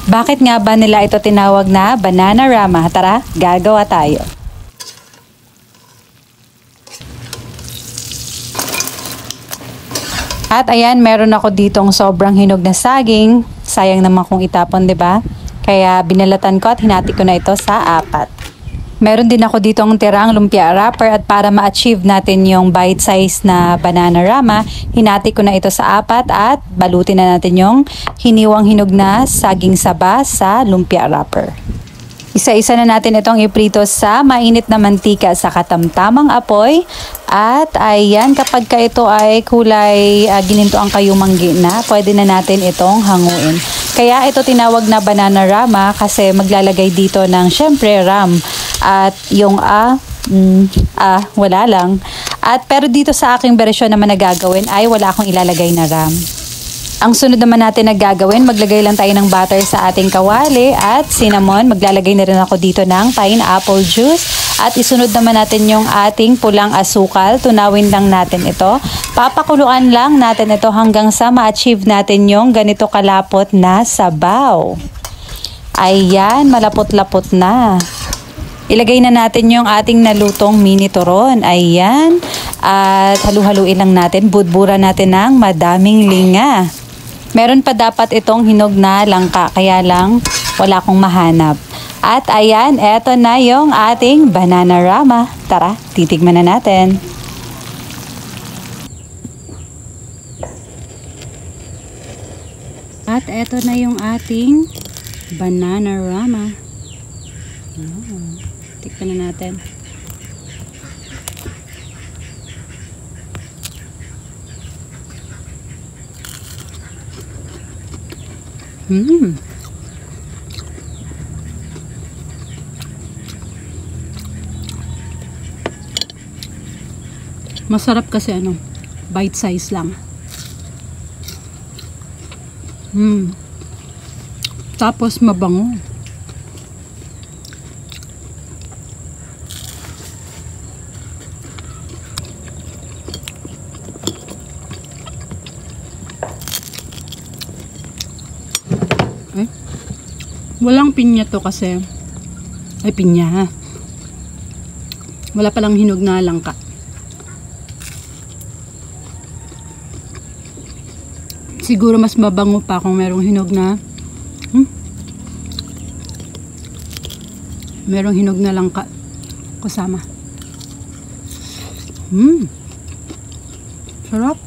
Bakit nga ba nila ito tinawag na Bananarama? Tara, gagawa tayo. At ayan, meron ako ditong sobrang hinog na saging. Sayang naman kung itapon, 'di ba? Kaya binalatan ko at hinati ko na ito sa 4. Meron din ako ditong tirang lumpia wrapper at para ma-achieve natin yung bite size na Bananarama, hinati ko na ito sa 4 at balutin na natin yung hiniwang hinog na saging saba sa lumpia wrapper. Isa-isa na natin itong iprito sa mainit na mantika sa katamtamang apoy. At ayan, kapag ka ito ay kulay gininto ang kayumanggi na, pwede na natin itong hanguin. Kaya ito tinawag na Bananarama kasi maglalagay dito ng syempre ram. At yung wala lang. At pero dito sa aking bersyon naman na gagawin ay wala akong ilalagay na ram. Ang sunod naman natin na gagawin, maglagay lang tayo ng butter sa ating kawali at cinnamon. Maglalagay na rin ako dito ng pineapple juice. At isunod naman natin yung ating pulang asukal. Tunawin lang natin ito. Papakuluan lang natin ito hanggang sa ma-achieve natin yung ganito kalapot na sabaw. Ayan, malapot-lapot na. Ilagay na natin yung ating nalutong mini turon. Ayan. At halu-haluin lang natin. Budburan natin ng madaming linga. Meron pa dapat itong hinog na langka, kaya lang wala akong mahanap. At ayan, eto na yung ating Bananarama. Tara, titigman na natin. At eto na yung ating Bananarama. Tikman na natin. Masarap kasi bite size lang. Tapos mabango. Walang pinya to kasi pinya. Wala palang hinog na langka. Siguro mas mabango pa kung merong hinog na merong hinog na langka kasama. Sarap.